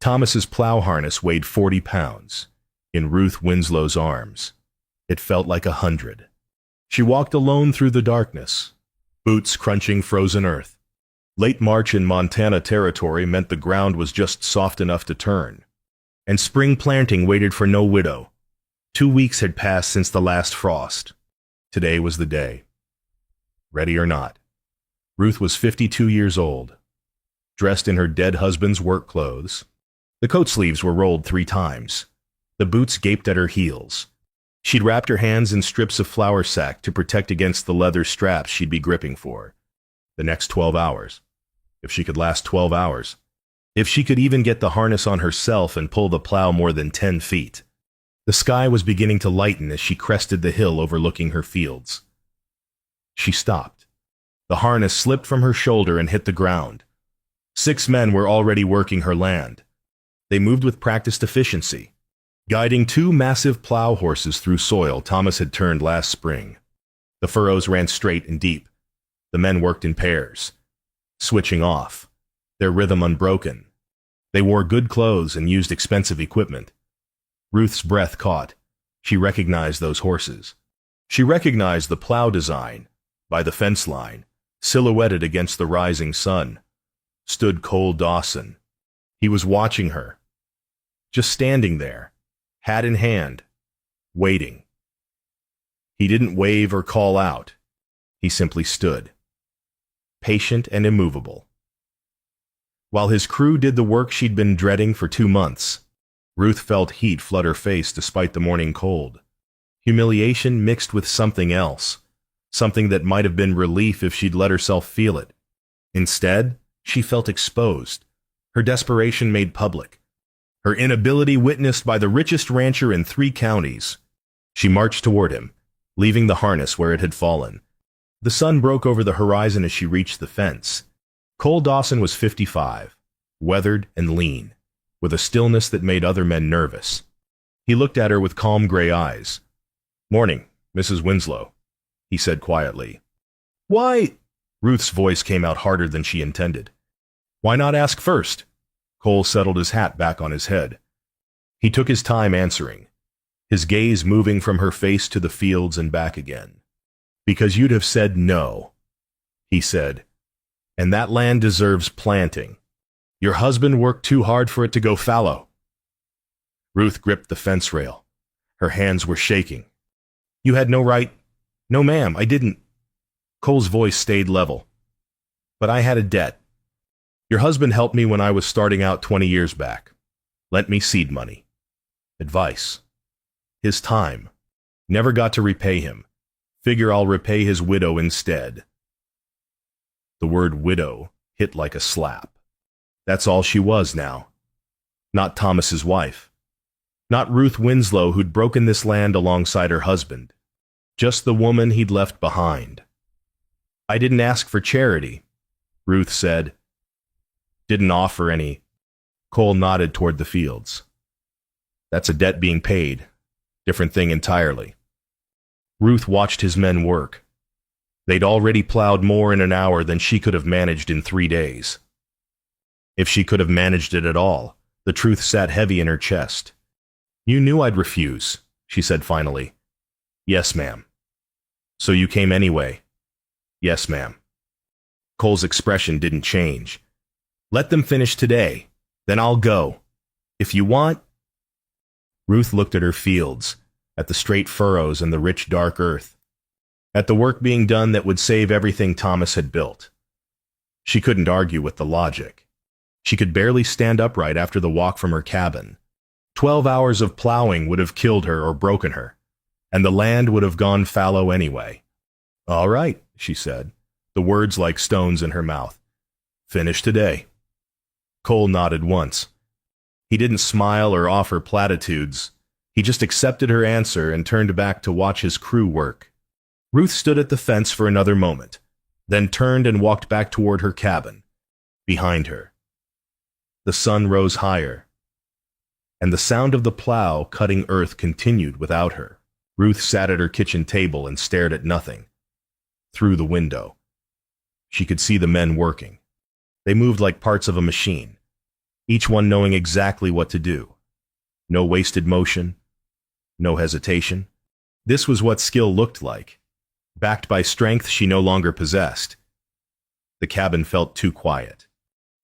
Thomas's plow harness weighed 40 pounds. In Ruth Winslow's arms, it felt like 100. She walked alone through the darkness, boots crunching frozen earth. Late March in Montana Territory meant the ground was just soft enough to turn, and spring planting waited for no widow. 2 weeks had passed since the last frost. Today was the day. Ready or not. Ruth was 52 years old, dressed in her dead husband's work clothes. The coat sleeves were rolled 3 times. The boots gaped at her heels. She'd wrapped her hands in strips of flour sack to protect against the leather straps she'd be gripping for. The next 12 hours. If she could last 12 hours. If she could even get the harness on herself and pull the plow more than 10 feet. The sky was beginning to lighten as she crested the hill overlooking her fields. She stopped. The harness slipped from her shoulder and hit the ground. 6 men were already working her land. They moved with practiced efficiency, guiding 2 massive plow horses through soil Thomas had turned last spring. The furrows ran straight and deep. The men worked in pairs, switching off, their rhythm unbroken. They wore good clothes and used expensive equipment. Ruth's breath caught. She recognized those horses. She recognized the plow design. By the fence line, silhouetted against the rising sun, stood Cole Dawson. He was watching her, just standing there, hat in hand, waiting. He didn't wave or call out. He simply stood, patient and immovable. While his crew did the work she'd been dreading for 2 months, Ruth felt heat flood her face despite the morning cold. Humiliation mixed with something else, something that might have been relief if she'd let herself feel it. Instead, she felt exposed, her desperation made public, her inability witnessed by the richest rancher in 3 counties. She marched toward him, leaving the harness where it had fallen. The sun broke over the horizon as she reached the fence. Cole Dawson was 55, weathered and lean, with a stillness that made other men nervous. He looked at her with calm gray eyes. "Morning, Mrs. Winslow," he said quietly. "Why?" Ruth's voice came out harder than she intended. "Why not ask first?" Cole settled his hat back on his head. He took his time answering, his gaze moving from her face to the fields and back again. "Because you'd have said no," he said, "and that land deserves planting. Your husband worked too hard for it to go fallow." Ruth gripped the fence rail. Her hands were shaking. "You had no right." "No, ma'am, I didn't." Cole's voice stayed level. "But I had a debt. Your husband helped me when I was starting out 20 years back. Lent me seed money. Advice. His time. Never got to repay him. Figure I'll repay his widow instead." The word widow hit like a slap. That's all she was now. Not Thomas's wife. Not Ruth Winslow, who'd broken this land alongside her husband. Just the woman he'd left behind. "I didn't ask for charity," Ruth said. "Didn't offer any." Cole nodded toward the fields. "That's a debt being paid. Different thing entirely." Ruth watched his men work. They'd already plowed more in an hour than she could have managed in 3 days. If she could have managed it at all, the truth sat heavy in her chest. "You knew I'd refuse," she said finally. "Yes, ma'am." "So you came anyway?" "Yes, ma'am." Cole's expression didn't change. "Let them finish today, then I'll go. If you want—" Ruth looked at her fields, at the straight furrows and the rich dark earth, at the work being done that would save everything Thomas had built. She couldn't argue with the logic. She could barely stand upright after the walk from her cabin. 12 hours of plowing would have killed her or broken her, and the land would have gone fallow anyway. "All right," she said, the words like stones in her mouth. "Finish today." Cole nodded once. He didn't smile or offer platitudes. He just accepted her answer and turned back to watch his crew work. Ruth stood at the fence for another moment, then turned and walked back toward her cabin. Behind her, the sun rose higher, and the sound of the plow cutting earth continued without her. Ruth sat at her kitchen table and stared at nothing. Through the window, she could see the men working. They moved like parts of a machine, each one knowing exactly what to do. No wasted motion, no hesitation. This was what skill looked like, backed by strength she no longer possessed. The cabin felt too quiet.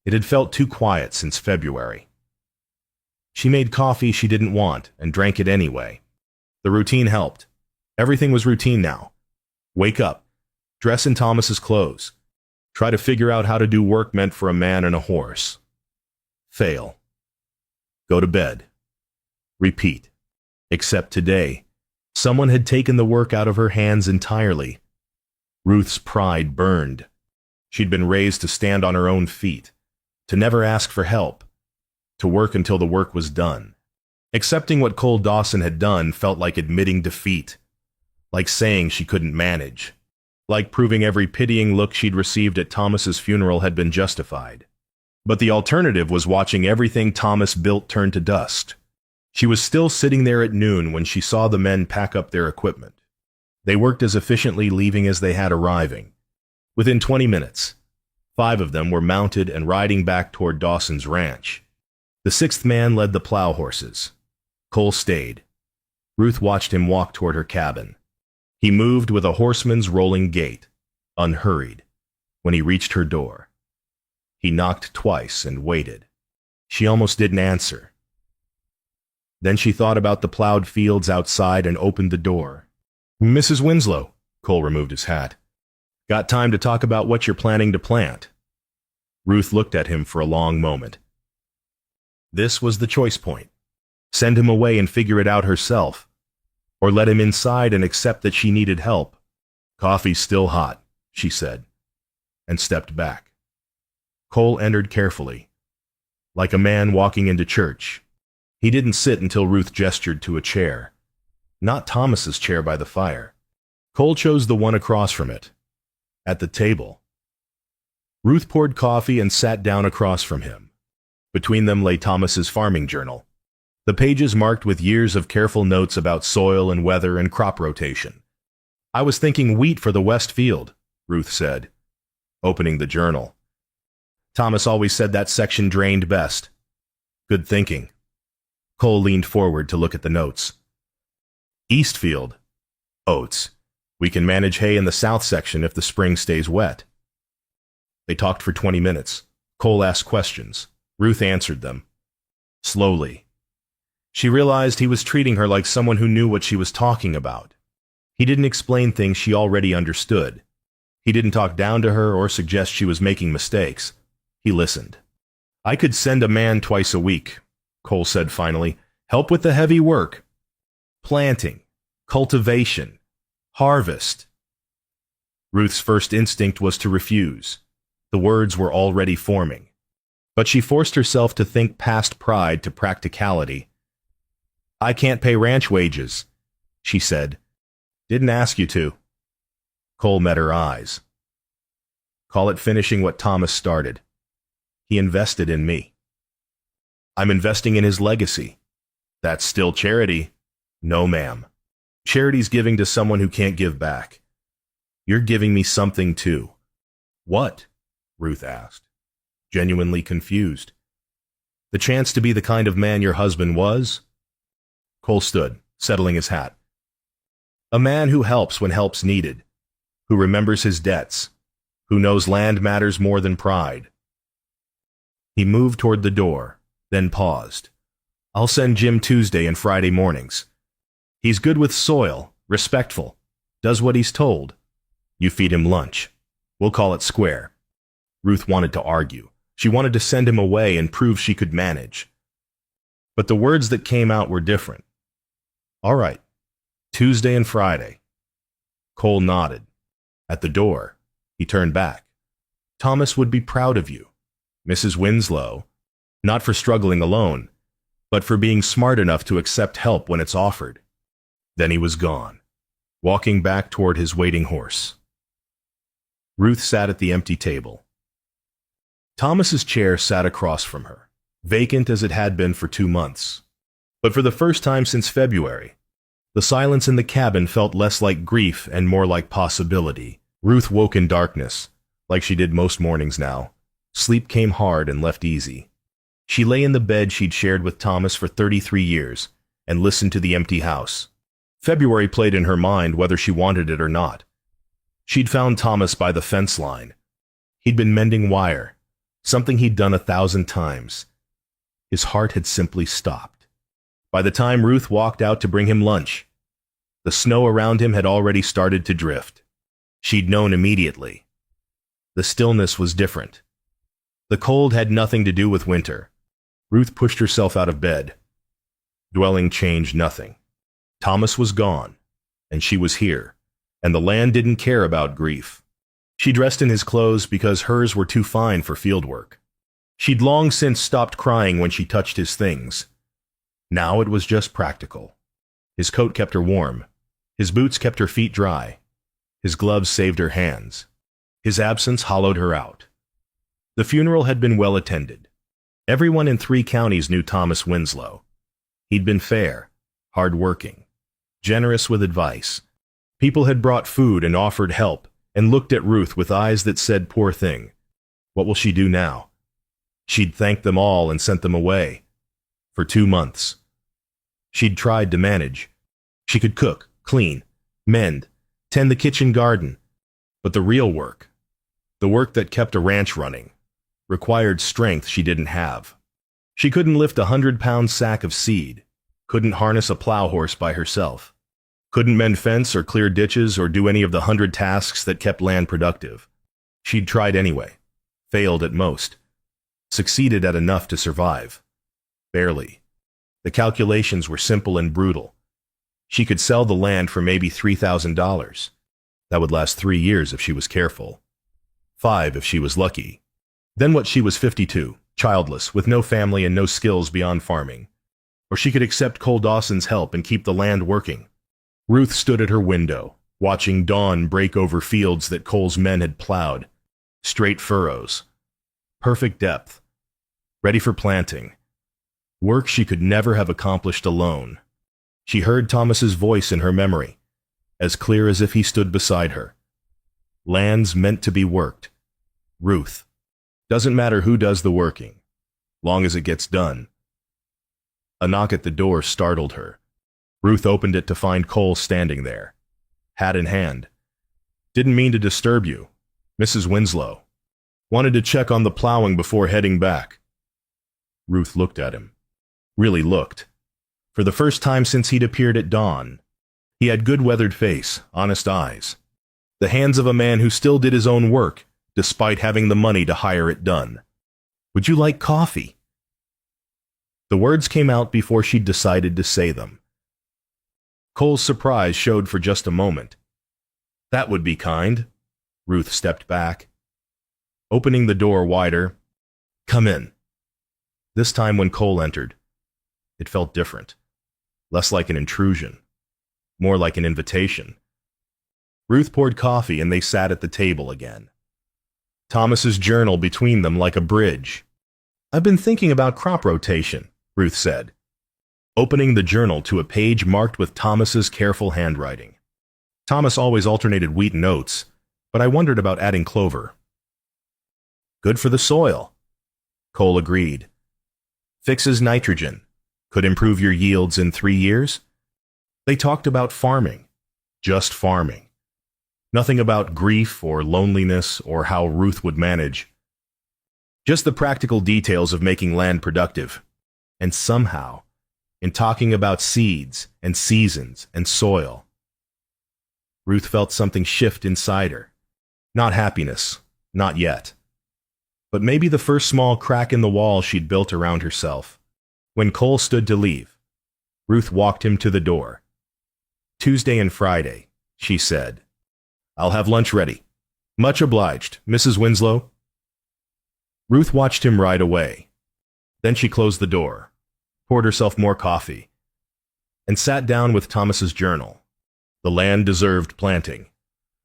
It had felt too quiet since February. She made coffee she didn't want and drank it anyway. The routine helped. Everything was routine now. Wake up, dress in Thomas's clothes, try to figure out how to do work meant for a man and a horse. Fail. Go to bed. Repeat. Except today, someone had taken the work out of her hands entirely. Ruth's pride burned. She'd been raised to stand on her own feet, to never ask for help, to work until the work was done. Accepting what Cole Dawson had done felt like admitting defeat, like saying she couldn't manage, like proving every pitying look she'd received at Thomas's funeral had been justified. But the alternative was watching everything Thomas built turn to dust. She was still sitting there at noon when she saw the men pack up their equipment. They worked as efficiently leaving as they had arriving. Within 20 minutes, 5 of them were mounted and riding back toward Dawson's ranch. The 6th man led the plow horses. Cole stayed. Ruth watched him walk toward her cabin. He moved with a horseman's rolling gait, unhurried, when he reached her door. He knocked twice and waited. She almost didn't answer. Then she thought about the plowed fields outside and opened the door. "Mrs. Winslow," Cole removed his hat. "Got time to talk about what you're planning to plant?" Ruth looked at him for a long moment. This was the choice point. Send him away and figure it out herself, or let him inside and accept that she needed help. "Coffee's still hot," she said, and stepped back. Cole entered carefully, like a man walking into church. He didn't sit until Ruth gestured to a chair. Not Thomas's chair by the fire. Cole chose the one across from it, at the table. Ruth poured coffee and sat down across from him. Between them lay Thomas's farming journal, the pages marked with years of careful notes about soil and weather and crop rotation. "I was thinking wheat for the west field," Ruth said, opening the journal. "Thomas always said that section drained best." "Good thinking." Cole leaned forward to look at the notes. "East field, oats. We can manage hay in the south section if the spring stays wet." They talked for 20 minutes. Cole asked questions. Ruth answered them. Slowly. She realized he was treating her like someone who knew what she was talking about. He didn't explain things she already understood. He didn't talk down to her or suggest she was making mistakes. He listened. "I could send a man twice a week," Cole said finally. "Help with the heavy work. Planting, cultivation, harvest." Ruth's first instinct was to refuse. The words were already forming. But she forced herself to think past pride to practicality. "I can't pay ranch wages," she said. "Didn't ask you to." Cole met her eyes. "Call it finishing what Thomas started. He invested in me. I'm investing in his legacy. That's still charity." "No, ma'am. Charity's giving to someone who can't give back. You're giving me something too." "What?" Ruth asked, genuinely confused. "The chance to be the kind of man your husband was?" Cole stood, settling his hat. "A man who helps when help's needed, who remembers his debts, who knows land matters more than pride." He moved toward the door, then paused. "I'll send Jim Tuesday and Friday mornings. He's good with soil, respectful, does what he's told. You feed him lunch. We'll call it square." Ruth wanted to argue. She wanted to send him away and prove she could manage. But the words that came out were different. "All right, Tuesday and Friday." Cole nodded. At the door, he turned back. "Thomas would be proud of you, Mrs. Winslow, not for struggling alone, but for being smart enough to accept help when it's offered." Then he was gone, walking back toward his waiting horse. Ruth sat at the empty table. Thomas's chair sat across from her, vacant as it had been for 2 months. But for the first time since February, the silence in the cabin felt less like grief and more like possibility. Ruth woke in darkness, like she did most mornings now. Sleep came hard and left easy. She lay in the bed she'd shared with Thomas for 33 years and listened to the empty house. February played in her mind whether she wanted it or not. She'd found Thomas by the fence line. He'd been mending wire, something he'd done 1,000 times. His heart had simply stopped. By the time Ruth walked out to bring him lunch, the snow around him had already started to drift. She'd known immediately. The stillness was different. The cold had nothing to do with winter. Ruth pushed herself out of bed. Dwelling changed nothing. Thomas was gone, and she was here, and the land didn't care about grief. She dressed in his clothes because hers were too fine for field work. She'd long since stopped crying when she touched his things. Now it was just practical. His coat kept her warm. His boots kept her feet dry. His gloves saved her hands. His absence hollowed her out. The funeral had been well attended. Everyone in 3 counties knew Thomas Winslow. He'd been fair, hard-working, generous with advice. People had brought food and offered help and looked at Ruth with eyes that said, "Poor thing. What will she do now?" She'd thanked them all and sent them away. For 2 months. She'd tried to manage. She could cook, clean, mend, tend the kitchen garden. But the real work, the work that kept a ranch running, required strength she didn't have. She couldn't lift a 100-pound sack of seed, couldn't harness a plow horse by herself, couldn't mend fence or clear ditches or do any of the 100 tasks that kept land productive. She'd tried anyway, failed at most, succeeded at enough to survive. Barely. The calculations were simple and brutal. She could sell the land for maybe $3,000. That would last 3 years if she was careful. 5 if she was lucky. Then what, she was 52, childless, with no family and no skills beyond farming. Or she could accept Cole Dawson's help and keep the land working. Ruth stood at her window, watching dawn break over fields that Cole's men had plowed. Straight furrows. Perfect depth. Ready for planting. Work she could never have accomplished alone. She heard Thomas's voice in her memory, as clear as if he stood beside her. Land's meant to be worked. Ruth. Doesn't matter who does the working, long as it gets done. A knock at the door startled her. Ruth opened it to find Cole standing there, hat in hand. "Didn't mean to disturb you. Mrs. Winslow. Wanted to check on the plowing before heading back." Ruth looked at him. Really looked. For the first time since he'd appeared at dawn. He had good weathered face, honest eyes. The hands of a man who still did his own work, despite having the money to hire it done. "Would you like coffee?" The words came out before she'd decided to say them. Cole's surprise showed for just a moment. "That would be kind." Ruth stepped back. Opening the door wider, "Come in." This time when Cole entered, it felt different. Less like an intrusion. More like an invitation. Ruth poured coffee and they sat at the table again. Thomas's journal between them like a bridge. "I've been thinking about crop rotation," Ruth said, opening the journal to a page marked with Thomas's careful handwriting. "Thomas always alternated wheat and oats, but I wondered about adding clover." "Good for the soil," Cole agreed. "Fixes nitrogen. Could improve your yields in 3 years." They talked about farming. Just farming. Nothing about grief or loneliness or how Ruth would manage. Just the practical details of making land productive. And somehow, in talking about seeds and seasons and soil, Ruth felt something shift inside her. Not happiness, not yet. But maybe the first small crack in the wall she'd built around herself. When Cole stood to leave, Ruth walked him to the door. "Tuesday and Friday," she said. "I'll have lunch ready. Much obliged, Mrs. Winslow." Ruth watched him ride away. Then she closed the door, poured herself more coffee, and sat down with Thomas's journal. The land deserved planting.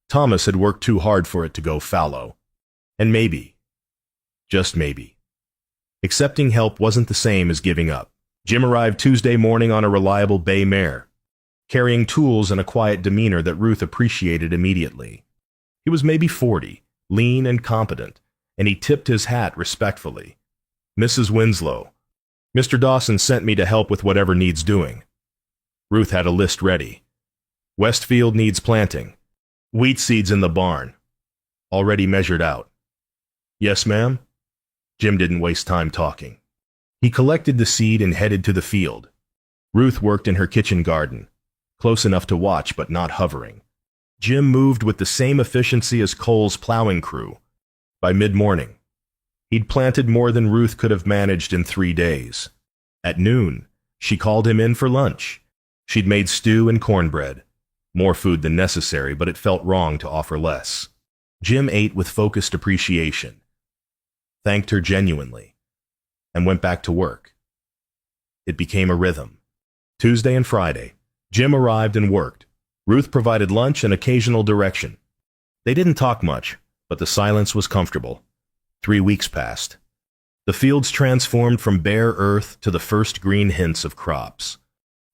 Thomas had worked too hard for it to go fallow. And maybe, just maybe, accepting help wasn't the same as giving up. Jim arrived Tuesday morning on a reliable bay mare, carrying tools and a quiet demeanor that Ruth appreciated immediately. He was maybe 40, lean and competent, and he tipped his hat respectfully. "Mrs. Winslow, Mr. Dawson sent me to help with whatever needs doing. Ruth had a list ready. Westfield needs planting. Wheat seeds in the barn. Already measured out. Yes, ma'am? Jim didn't waste time talking. He collected the seed and headed to the field. Ruth worked in her kitchen garden, close enough to watch but not hovering. Jim moved with the same efficiency as Cole's plowing crew. By mid-morning, he'd planted more than Ruth could have managed in 3 days. At noon, she called him in for lunch. She'd made stew and cornbread. More food than necessary, but it felt wrong to offer less. Jim ate with focused appreciation, thanked her genuinely, and went back to work. It became a rhythm. Tuesday and Friday, Jim arrived and worked. Ruth provided lunch and occasional direction. They didn't talk much, but the silence was comfortable. 3 weeks passed. The fields transformed from bare earth to the first green hints of crops.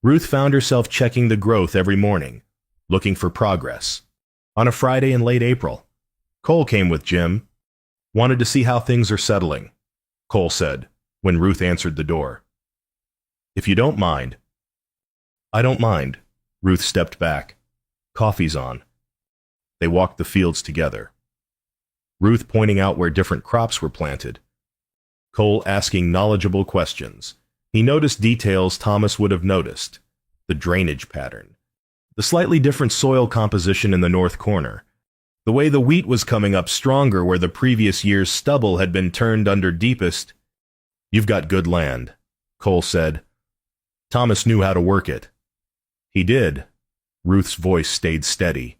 Ruth found herself checking the growth every morning, looking for progress. On a Friday in late April, Cole came with Jim. Wanted to see how things are settling, Cole said, when Ruth answered the door. If you don't mind. I don't mind. Ruth stepped back. Coffee's on. They walked the fields together. Ruth pointing out where different crops were planted. Cole asking knowledgeable questions. He noticed details Thomas would have noticed. The drainage pattern. The slightly different soil composition in the north corner. The way the wheat was coming up stronger where the previous year's stubble had been turned under deepest. You've got good land, Cole said. Thomas knew how to work it. He did. Ruth's voice stayed steady.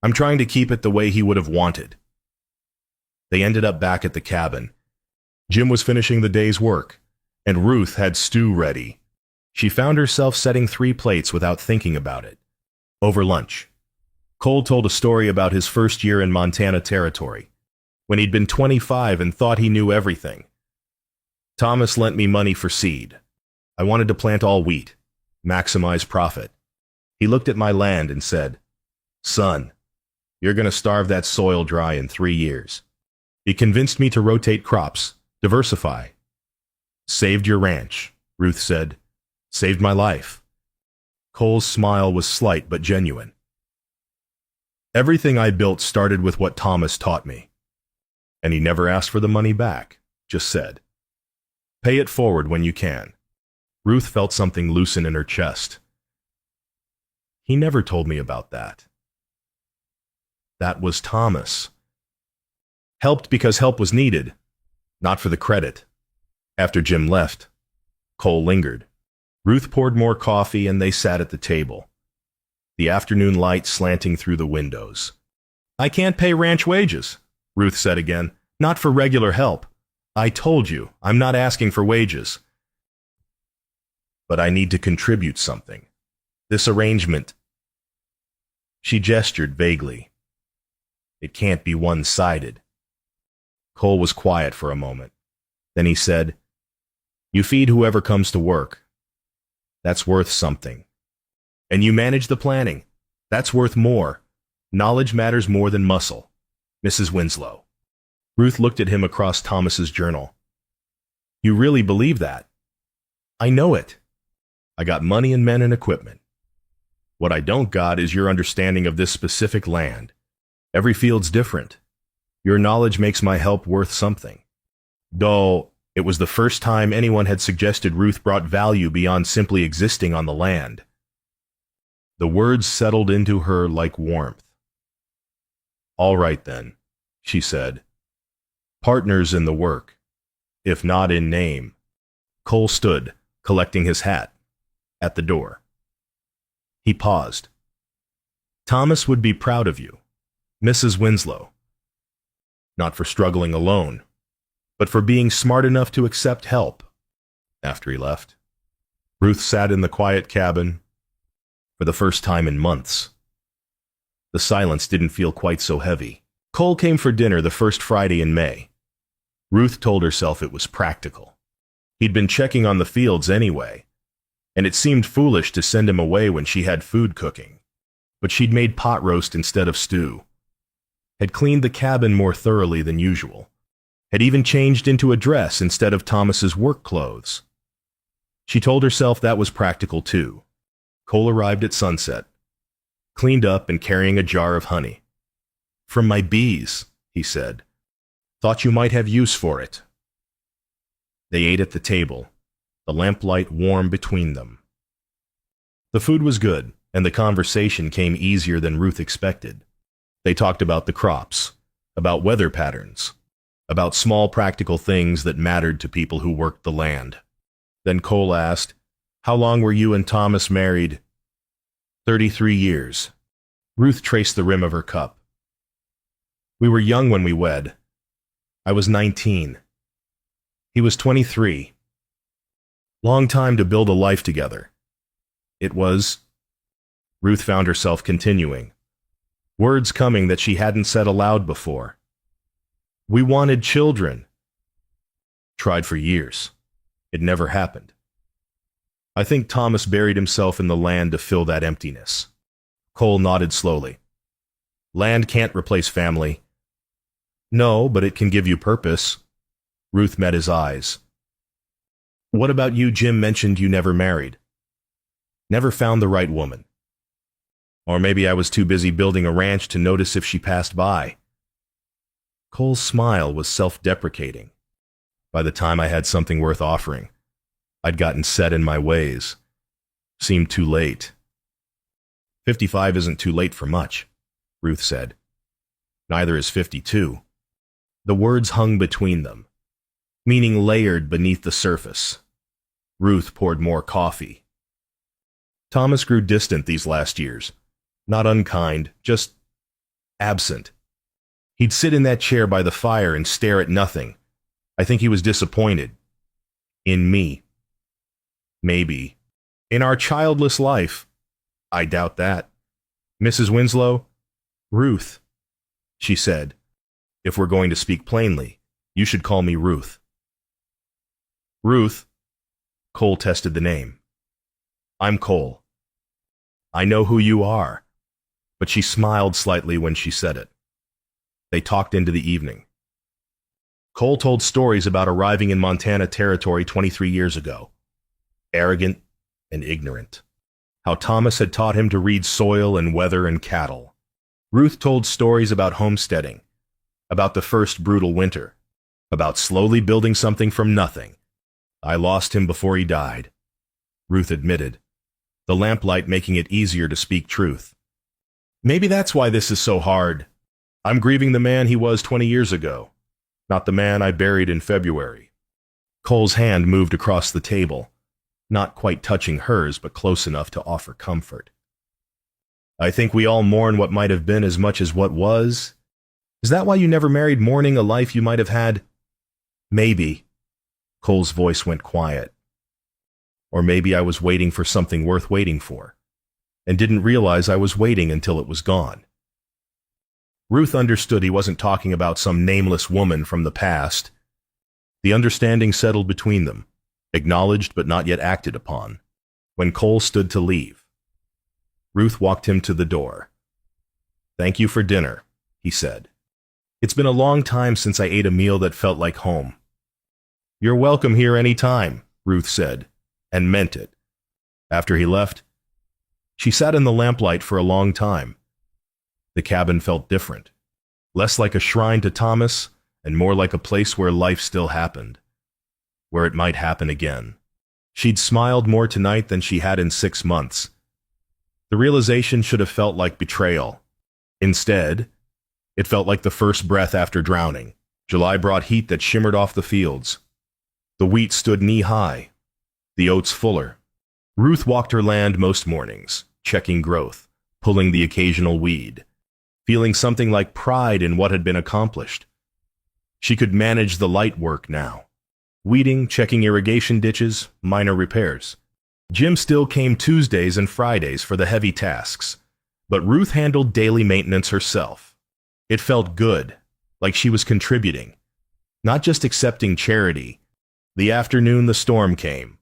I'm trying to keep it the way he would have wanted. They ended up back at the cabin. Jim was finishing the day's work, and Ruth had stew ready. She found herself setting 3 plates without thinking about it. Over lunch, Cole told a story about his first year in Montana Territory, when he'd been 25 and thought he knew everything. Thomas lent me money for seed. I wanted to plant all wheat, maximize profit. He looked at my land and said, Son, you're going to starve that soil dry in 3 years. He convinced me to rotate crops, diversify. Saved your ranch, Ruth said. Saved my life. Cole's smile was slight but genuine. Everything I built started with what Thomas taught me. And he never asked for the money back, just said, pay it forward when you can. Ruth felt something loosen in her chest. He never told me about that. That was Thomas. Helped because help was needed, not for the credit. After Jim left, Cole lingered. Ruth poured more coffee and they sat at the table, the afternoon light slanting through the windows. I can't pay ranch wages, Ruth said again. Not for regular help. I told you, I'm not asking for wages. But I need to contribute something. This arrangement. She gestured vaguely. It can't be one-sided. Cole was quiet for a moment. Then he said, You feed whoever comes to work. That's worth something. And you manage the planning. That's worth more. Knowledge matters more than muscle. Mrs. Winslow. Ruth looked at him across Thomas's journal. You really believe that? I know it. I got money and men and equipment. What I don't got is your understanding of this specific land. Every field's different. Your knowledge makes my help worth something. Though it was the first time anyone had suggested Ruth brought value beyond simply existing on the land. The words settled into her like warmth. All right then, she said. Partners in the work, if not in name. Cole stood, collecting his hat, at the door. He paused. Thomas would be proud of you, Mrs. Winslow. Not for struggling alone, but for being smart enough to accept help. After he left, Ruth sat in the quiet cabin for the first time in months. The silence didn't feel quite so heavy. Cole came for dinner the first Friday in May. Ruth told herself it was practical. He'd been checking on the fields anyway, and it seemed foolish to send him away when she had food cooking. But she'd made pot roast instead of stew, had cleaned the cabin more thoroughly than usual, had even changed into a dress instead of Thomas's work clothes. She told herself that was practical too. Cole arrived at sunset, cleaned up and carrying a jar of honey. "From my bees," he said. "Thought you might have use for it." They ate at the table, the lamplight warm between them. The food was good, and the conversation came easier than Ruth expected. They talked about the crops, about weather patterns, about small practical things that mattered to people who worked the land. Then Cole asked, "How long were you and Thomas married?" 33 years. Ruth traced the rim of her cup. "We were young when we wed. I was 19. He was 23. Long time to build a life together. It was..." Ruth found herself continuing, words coming that she hadn't said aloud before. "We wanted children. Tried for years. It never happened. I think Thomas buried himself in the land to fill that emptiness." Cole nodded slowly. "Land can't replace family." "No, but it can give you purpose." Ruth met his eyes. "What about you? Jim mentioned you never married." "Never found the right woman. Or maybe I was too busy building a ranch to notice if she passed by." Cole's smile was self-deprecating. "By the time I had something worth offering, I'd gotten set in my ways. Seemed too late." 55 isn't too late for much," Ruth said. "Neither is 52. The words hung between them, meaning layered beneath the surface. Ruth poured more coffee. "Thomas grew distant these last years. Not unkind, just absent. He'd sit in that chair by the fire and stare at nothing. I think he was disappointed. In me. Maybe. In our childless life. I doubt that. Mrs. Winslow?" "Ruth," she said. "If we're going to speak plainly, you should call me Ruth." "Ruth," Cole tested the name. "I'm Cole. I know who you are." But she smiled slightly when she said it. They talked into the evening. Cole told stories about arriving in Montana Territory 23 years ago. Arrogant and ignorant. How Thomas had taught him to read soil and weather and cattle. Ruth told stories about homesteading, about the first brutal winter, about slowly building something from nothing. "I lost him before he died," Ruth admitted, the lamplight making it easier to speak truth. "Maybe that's why this is so hard. I'm grieving the man he was 20 years ago, not the man I buried in February." Cole's hand moved across the table, not quite touching hers, but close enough to offer comfort. "I think we all mourn what might have been as much as what was. Is that why you never married, mourning a life you might have had?" "Maybe." Cole's voice went quiet. "Or maybe I was waiting for something worth waiting for, and didn't realize I was waiting until it was gone." Ruth understood he wasn't talking about some nameless woman from the past. The understanding settled between them, acknowledged but not yet acted upon, when Cole stood to leave. Ruth walked him to the door. "Thank you for dinner," he said. "It's been a long time since I ate a meal that felt like home." "You're welcome here any time," Ruth said, and meant it. After he left, she sat in the lamplight for a long time. The cabin felt different, less like a shrine to Thomas and more like a place where life still happened, where it might happen again. She'd smiled more tonight than she had in 6 months. The realization should have felt like betrayal. Instead, it felt like the first breath after drowning. July brought heat that shimmered off the fields. The wheat stood knee-high, the oats fuller. Ruth walked her land most mornings, checking growth, pulling the occasional weed, feeling something like pride in what had been accomplished. She could manage the light work now. Weeding, checking irrigation ditches, minor repairs. Jim still came Tuesdays and Fridays for the heavy tasks, but Ruth handled daily maintenance herself. It felt good, like she was contributing, not just accepting charity. The afternoon the storm came.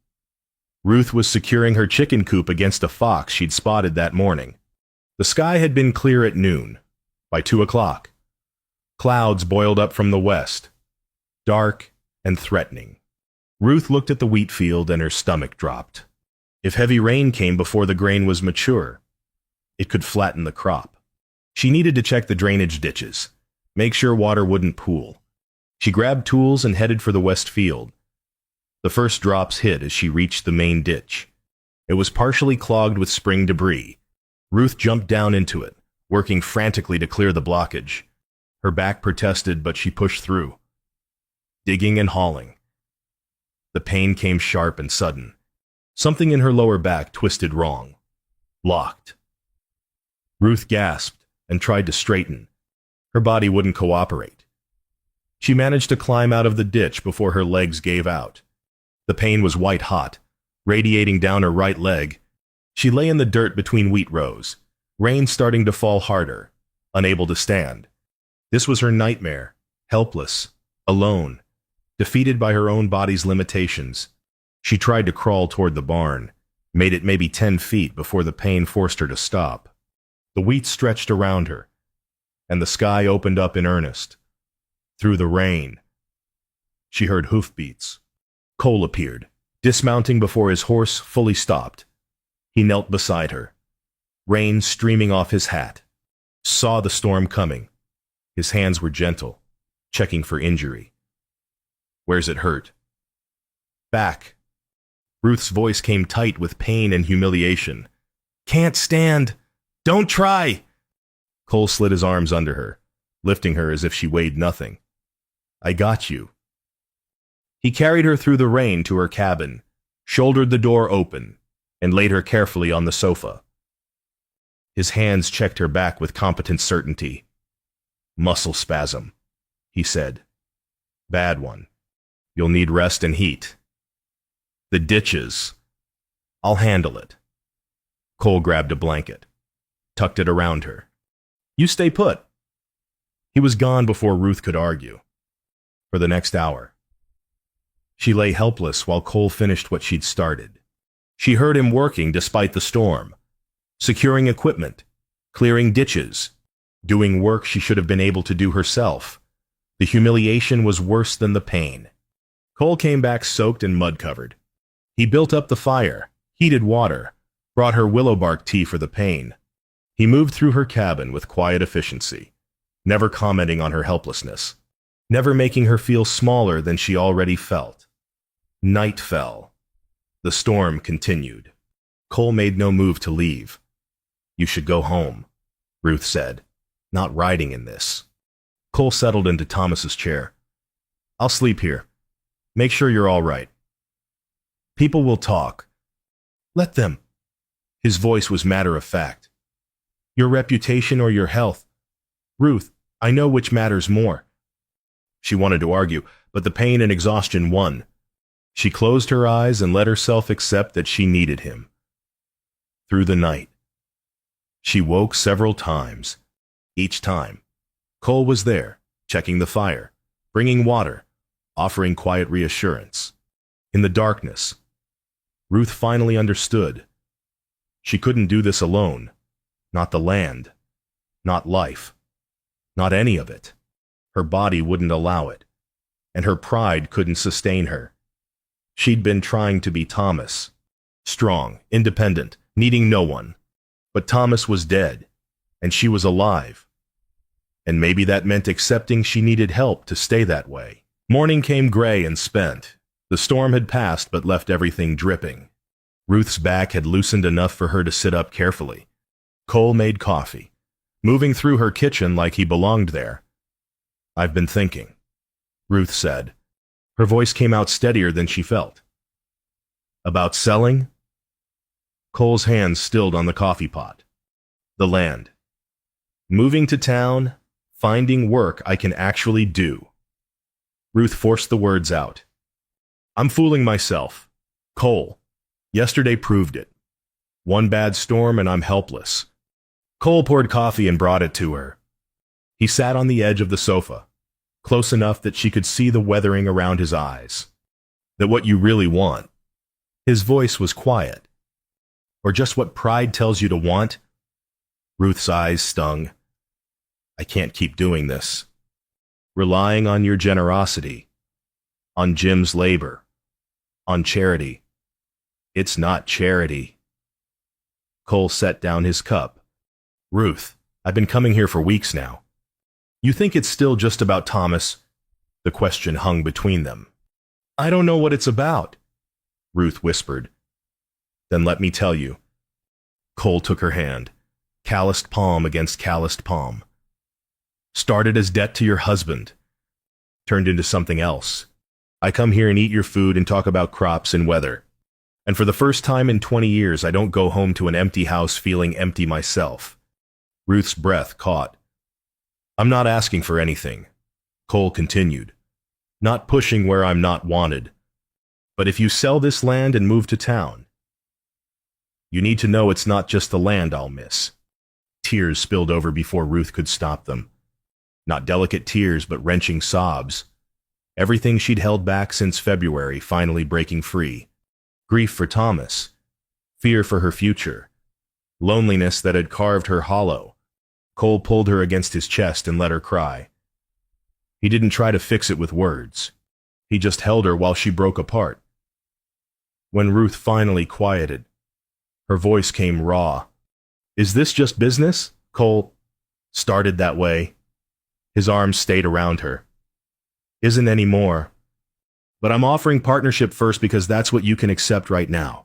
Ruth was securing her chicken coop against a fox she'd spotted that morning. The sky had been clear at noon. By 2 o'clock, clouds boiled up from the west. dark and threatening. Ruth looked at the wheat field and her stomach dropped. If heavy rain came before the grain was mature, it could flatten the crop. She needed to check the drainage ditches, make sure water wouldn't pool. She grabbed tools and headed for the west field. The first drops hit as she reached the main ditch. It was partially clogged with spring debris. Ruth jumped down into it, working frantically to clear the blockage. Her back protested, but she pushed through, digging and hauling. The pain came sharp and sudden. Something in her lower back twisted wrong. Locked. Ruth gasped and tried to straighten. Her body wouldn't cooperate. She managed to climb out of the ditch before her legs gave out. The pain was white hot, radiating down her right leg. She lay in the dirt between wheat rows, rain starting to fall harder, unable to stand. This was her nightmare, helpless, alone, defeated by her own body's limitations. She tried to crawl toward the barn, made it maybe 10 feet before the pain forced her to stop. The wheat stretched around her, and the sky opened up in earnest. Through the rain, she heard hoofbeats. Cole appeared, dismounting before his horse fully stopped. He knelt beside her, rain streaming off his hat. Saw the storm coming. His hands were gentle, checking for injury. "Where's it hurt?" "Back." Ruth's voice came tight with pain and humiliation. "Can't stand. Don't try." Cole slid his arms under her, lifting her as if she weighed nothing. "I got you." He carried her through the rain to her cabin, shouldered the door open, and laid her carefully on the sofa. His hands checked her back with competent certainty. "Muscle spasm," he said. "Bad one. You'll need rest and heat." "The ditches. I'll handle it." Cole grabbed a blanket, tucked it around her. "You stay put." He was gone before Ruth could argue. For the next hour, she lay helpless while Cole finished what she'd started. She heard him working despite the storm, securing equipment, clearing ditches, doing work she should have been able to do herself. The humiliation was worse than the pain. Cole came back soaked and mud-covered. He built up the fire, heated water, brought her willow bark tea for the pain. He moved through her cabin with quiet efficiency, never commenting on her helplessness, never making her feel smaller than she already felt. Night fell. The storm continued. Cole made no move to leave. "You should go home," Ruth said. "Not riding in this." Cole settled into Thomas's chair. "I'll sleep here. Make sure you're all right." "People will talk." "Let them." His voice was matter-of-fact. "Your reputation or your health? Ruth, I know which matters more." She wanted to argue, but the pain and exhaustion won. She closed her eyes and let herself accept that she needed him. Through the night, she woke several times. Each time, Cole was there, checking the fire, bringing water, offering quiet reassurance. In the darkness, Ruth finally understood. She couldn't do this alone. Not the land, not life, not any of it. Her body wouldn't allow it, and her pride couldn't sustain her. She'd been trying to be Thomas, strong, independent, needing no one. But Thomas was dead, and she was alive. And maybe that meant accepting she needed help to stay that way. Morning came gray and spent. The storm had passed but left everything dripping. Ruth's back had loosened enough for her to sit up carefully. Cole made coffee, moving through her kitchen like he belonged there. "I've been thinking," Ruth said. Her voice came out steadier than she felt. "About selling?" Cole's hands stilled on the coffee pot. "The land. Moving to town, finding work I can actually do." Ruth forced the words out. "I'm fooling myself. Cole, yesterday proved it. One bad storm and I'm helpless." Cole poured coffee and brought it to her. He sat on the edge of the sofa, close enough that she could see the weathering around his eyes. "That what you really want?" His voice was quiet. "Or just what pride tells you to want?" Ruth's eyes stung. "I can't keep doing this. Relying on your generosity, on Jim's labor, on charity. It's not charity. Cole set down his cup. Ruth, I've been coming here for weeks now. You think it's still just about Thomas? The question hung between them. I don't know what it's about, Ruth whispered. Then let me tell you. Cole took her hand, calloused palm against calloused palm. Started as debt to your husband. Turned into something else. I come here and eat your food and talk about crops and weather. And for the first time in 20 years, I don't go home to an empty house feeling empty myself. Ruth's breath caught. I'm not asking for anything, Cole continued. Not pushing where I'm not wanted. But if you sell this land and move to town, you need to know it's not just the land I'll miss. Tears spilled over before Ruth could stop them. Not delicate tears, but wrenching sobs. Everything she'd held back since February finally breaking free. Grief for Thomas. Fear for her future. Loneliness that had carved her hollow. Cole pulled her against his chest and let her cry. He didn't try to fix it with words. He just held her while she broke apart. When Ruth finally quieted, her voice came raw. Is this just business? Cole started that way. His arms stayed around her. Isn't anymore. But I'm offering partnership first because that's what you can accept right now.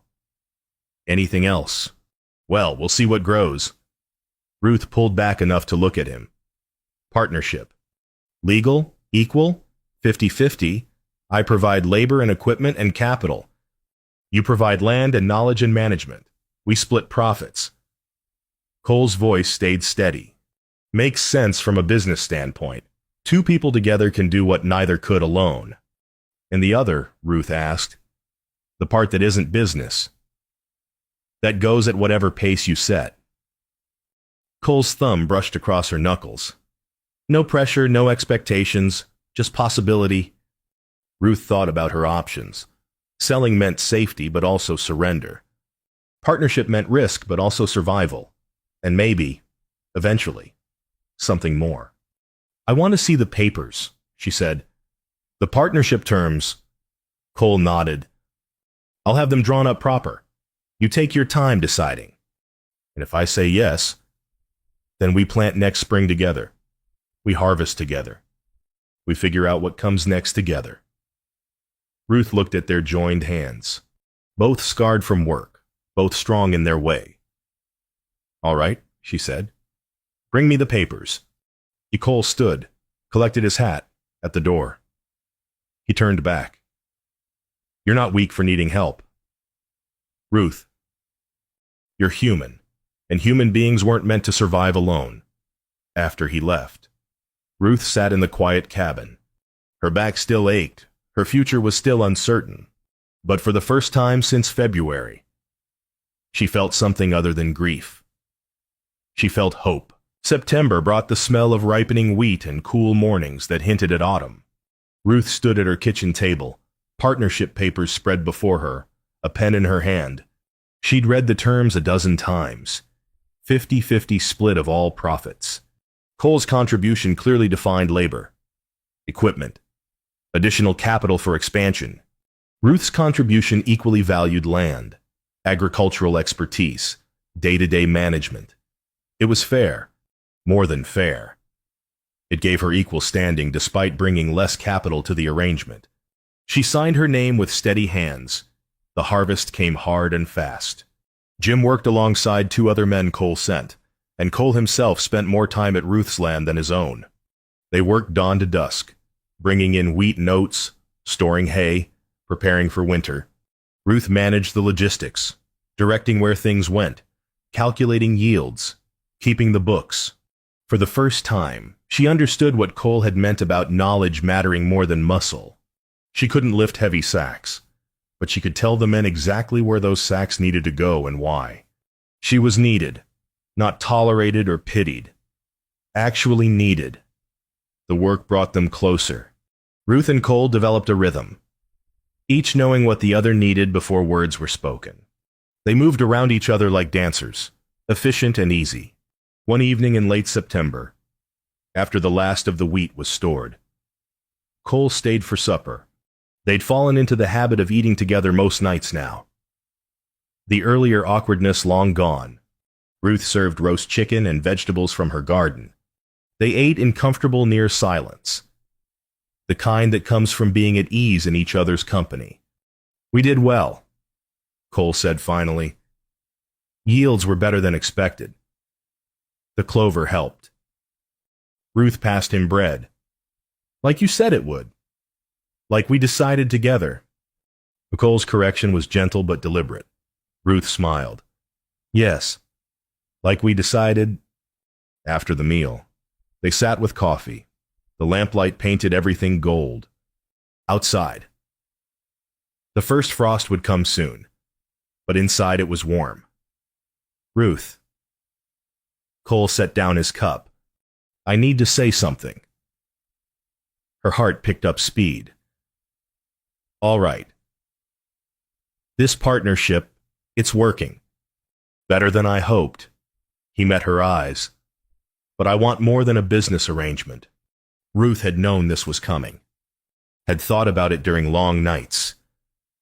Anything else? Well, we'll see what grows. Ruth pulled back enough to look at him. Partnership. Legal? Equal? 50-50? I provide labor and equipment and capital. You provide land and knowledge and management. We split profits. Cole's voice stayed steady. Makes sense from a business standpoint. Two people together can do what neither could alone. And the other, Ruth asked, the part that isn't business, that goes at whatever pace you set. Cole's thumb brushed across her knuckles. No pressure, no expectations, just possibility. Ruth thought about her options. Selling meant safety, but also surrender. Partnership meant risk, but also survival. And maybe, eventually, something more. I want to see the papers, she said. The partnership terms. Cole nodded. I'll have them drawn up proper. You take your time deciding. And if I say yes, then we plant next spring together. We harvest together. We figure out what comes next together. Ruth looked at their joined hands, both scarred from work, both strong in their way. All right, she said. Bring me the papers. Cole stood, collected his hat, at the door. He turned back. You're not weak for needing help. Ruth, you're human, and human beings weren't meant to survive alone. After he left, Ruth sat in the quiet cabin. Her back still ached, her future was still uncertain, but for the first time since February, she felt something other than grief. She felt hope. September brought the smell of ripening wheat and cool mornings that hinted at autumn. Ruth stood at her kitchen table, partnership papers spread before her, a pen in her hand. She'd read the terms a dozen times. 50-50 split of all profits. Cole's contribution clearly defined labor, equipment, additional capital for expansion. Ruth's contribution equally valued land, agricultural expertise, day-to-day management. It was fair. More than fair. It gave her equal standing despite bringing less capital to the arrangement. She signed her name with steady hands. The harvest came hard and fast. Jim worked alongside two other men Cole sent, and Cole himself spent more time at Ruth's land than his own. They worked dawn to dusk, bringing in wheat and oats, storing hay, preparing for winter. Ruth managed the logistics, directing where things went, calculating yields, keeping the books. For the first time, she understood what Cole had meant about knowledge mattering more than muscle. She couldn't lift heavy sacks, but she could tell the men exactly where those sacks needed to go and why. She was needed, not tolerated or pitied. Actually needed. The work brought them closer. Ruth and Cole developed a rhythm, each knowing what the other needed before words were spoken. They moved around each other like dancers, efficient and easy. One evening in late September, after the last of the wheat was stored, Cole stayed for supper. They'd fallen into the habit of eating together most nights now. The earlier awkwardness long gone. Ruth served roast chicken and vegetables from her garden. They ate in comfortable near silence, the kind that comes from being at ease in each other's company. We did well, Cole said finally. Yields were better than expected. The clover helped. Ruth passed him bread. Like you said it would. Like we decided together. Cole's correction was gentle but deliberate. Ruth smiled. Yes, like we decided. After the meal, they sat with coffee. The lamplight painted everything gold. Outside. The first frost would come soon, but inside it was warm. Ruth. Cole set down his cup. I need to say something. Her heart picked up speed. All right. This partnership, it's working. Better than I hoped. He met her eyes. But I want more than a business arrangement. Ruth had known this was coming. Had thought about it during long nights,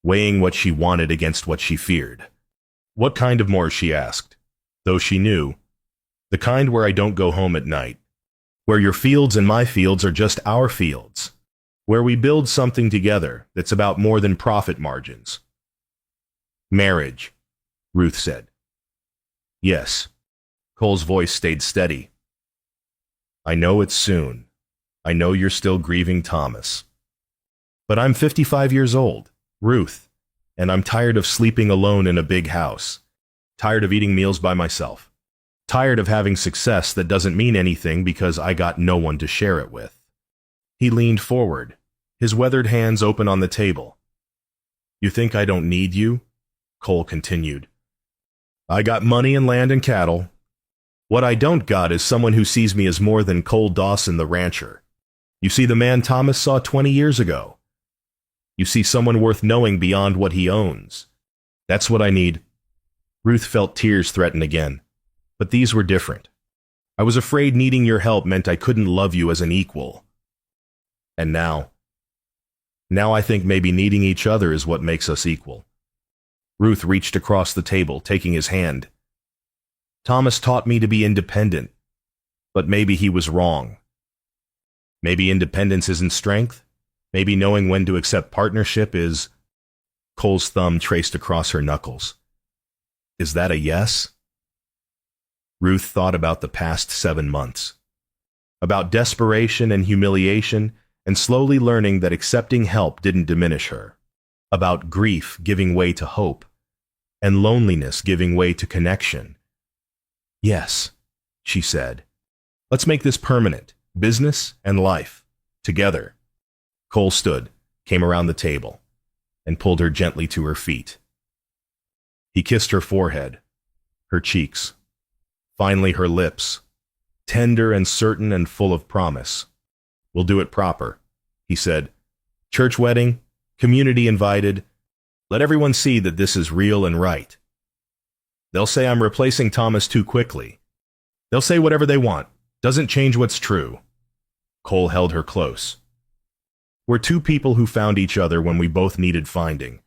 weighing what she wanted against what she feared. What kind of more, she asked, though she knew. The kind where I don't go home at night. Where your fields and my fields are just our fields. Where we build something together that's about more than profit margins. Marriage, Ruth said. Yes. Cole's voice stayed steady. I know it's soon. I know you're still grieving Thomas. But I'm 55 years old, Ruth, and I'm tired of sleeping alone in a big house. Tired of eating meals by myself. Tired of having success that doesn't mean anything because I got no one to share it with. He leaned forward, his weathered hands open on the table. You think I don't need you? Cole continued. I got money and land and cattle. What I don't got is someone who sees me as more than Cole Dawson the rancher. You see the man Thomas saw 20 years ago. You see someone worth knowing beyond what he owns. That's what I need. Ruth felt tears threaten again, but these were different. I was afraid needing your help meant I couldn't love you as an equal. And now I think maybe needing each other is what makes us equal. Ruth reached across the table, taking his hand. Thomas taught me to be independent, but maybe he was wrong. Maybe independence isn't strength. Maybe knowing when to accept partnership is... Cole's thumb traced across her knuckles. Is that a yes? Ruth thought about the past 7 months. About desperation and humiliation, and slowly learning that accepting help didn't diminish her. About grief giving way to hope, and loneliness giving way to connection. Yes, she said. Let's make this permanent, business and life, together. Cole stood, came around the table, and pulled her gently to her feet. He kissed her forehead, her cheeks, finally her lips, tender and certain and full of promise. We'll do it proper, he said. Church wedding, community invited. Let everyone see that this is real and right. They'll say I'm replacing Thomas too quickly. They'll say whatever they want. Doesn't change what's true. Cole held her close. We're two people who found each other when we both needed finding.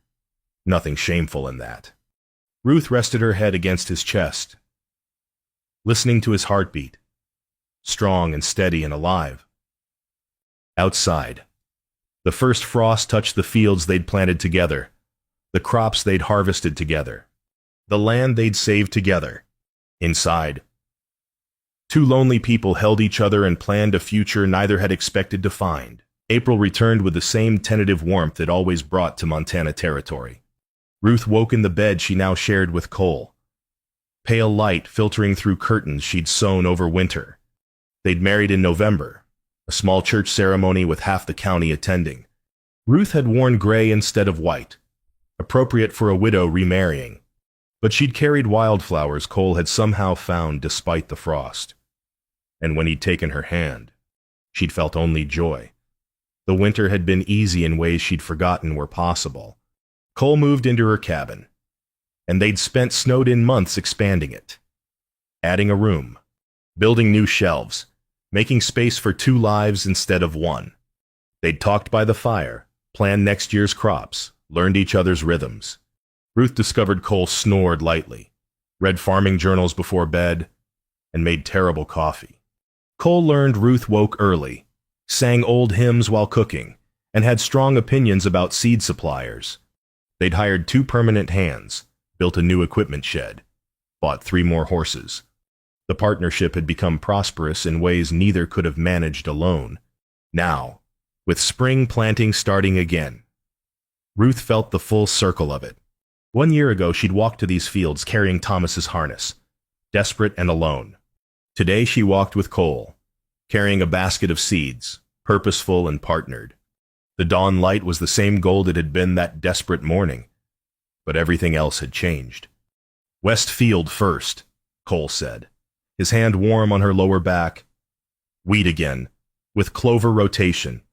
Nothing shameful in that. Ruth rested her head against his chest, listening to his heartbeat, strong and steady and alive. Outside, the first frost touched the fields they'd planted together, the crops they'd harvested together, the land they'd saved together. Inside, two lonely people held each other and planned a future neither had expected to find. April returned with the same tentative warmth it always brought to Montana territory. Ruth woke in the bed she now shared with Cole. Pale light filtering through curtains she'd sewn over winter. They'd married in November, a small church ceremony with half the county attending. Ruth had worn gray instead of white, appropriate for a widow remarrying. But she'd carried wildflowers Cole had somehow found despite the frost. And when he'd taken her hand, she'd felt only joy. The winter had been easy in ways she'd forgotten were possible. Cole moved into her cabin, and they'd spent snowed-in months expanding it. Adding a room, building new shelves, making space for 2 lives instead of 1. They'd talked by the fire, planned next year's crops, learned each other's rhythms. Ruth discovered Cole snored lightly, read farming journals before bed, and made terrible coffee. Cole learned Ruth woke early, sang old hymns while cooking, and had strong opinions about seed suppliers. They'd hired 2 permanent hands, built a new equipment shed, bought 3 more horses. The partnership had become prosperous in ways neither could have managed alone. Now, with spring planting starting again, Ruth felt the full circle of it. 1 year ago, she'd walked to these fields carrying Thomas's harness, desperate and alone. Today, she walked with Cole, carrying a basket of seeds, purposeful and partnered. The dawn light was the same gold it had been that desperate morning, but everything else had changed. "West field first," Cole said, his hand warm on her lower back. "Wheat again, with clover rotation."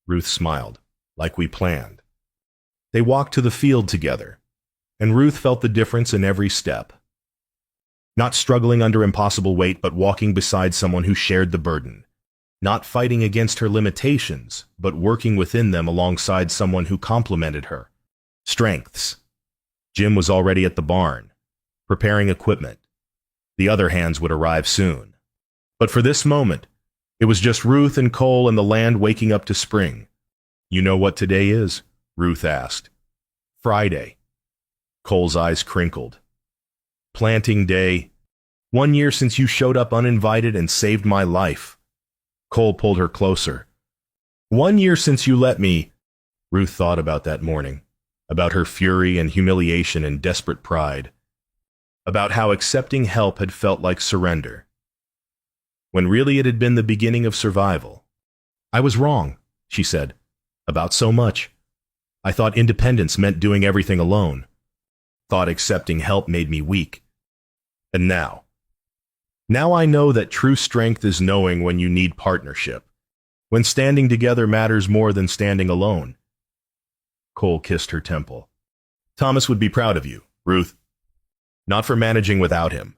Ruth smiled, like we planned. They walked to the field together, and Ruth felt the difference in every step. Not struggling under impossible weight, but walking beside someone who shared the burden. Not fighting against her limitations, but working within them alongside someone who complemented her strengths. Jim was already at the barn, preparing equipment. The other hands would arrive soon. But for this moment, it was just Ruth and Cole and the land waking up to spring. "You know what today is?" Ruth asked. "Friday." Cole's eyes crinkled. "Planting day. 1 year since you showed up uninvited and saved my life." Cole pulled her closer. "1 year since you let me—" Ruth thought about that morning, about her fury and humiliation and desperate pride, about how accepting help had felt like surrender, when really it had been the beginning of survival. "I was wrong," she said, "about so much. I thought independence meant doing everything alone. Thought accepting help made me weak. And now I know that true strength is knowing when you need partnership, when standing together matters more than standing alone." Cole kissed her temple. "Thomas would be proud of you, Ruth. Not for managing without him,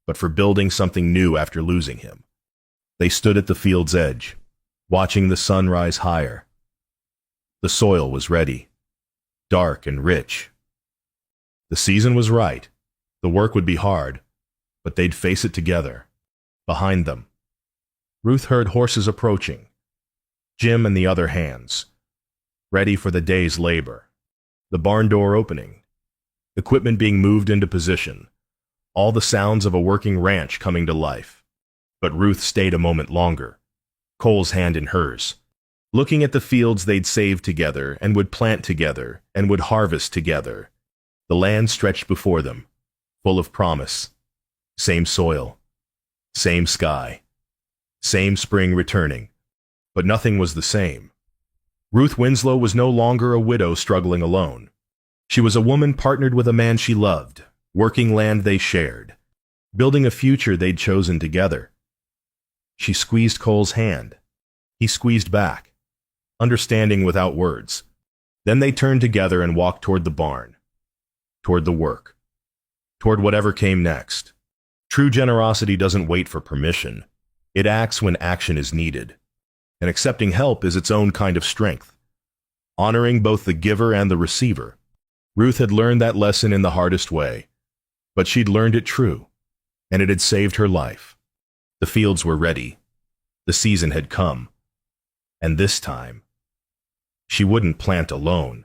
but for building something new after losing him." They stood at the field's edge, watching the sun rise higher. The soil was ready, dark and rich. The season was right. The work would be hard, but they'd face it together. Behind them, Ruth heard horses approaching, Jim and the other hands, ready for the day's labor. The barn door opening, equipment being moved into position, all the sounds of a working ranch coming to life. But Ruth stayed a moment longer, Cole's hand in hers, looking at the fields they'd saved together and would plant together and would harvest together. The land stretched before them, full of promise. Same soil, same sky, same spring returning, but nothing was the same. Ruth Winslow was no longer a widow struggling alone. She was a woman partnered with a man she loved, working land they shared, building a future they'd chosen together. She squeezed Cole's hand. He squeezed back, understanding without words. Then they turned together and walked toward the barn, toward the work, toward whatever came next. True generosity doesn't wait for permission. It acts when action is needed. And accepting help is its own kind of strength, honoring both the giver and the receiver. Ruth had learned that lesson in the hardest way, but she'd learned it true, and it had saved her life. The fields were ready. The season had come. And this time, she wouldn't plant alone.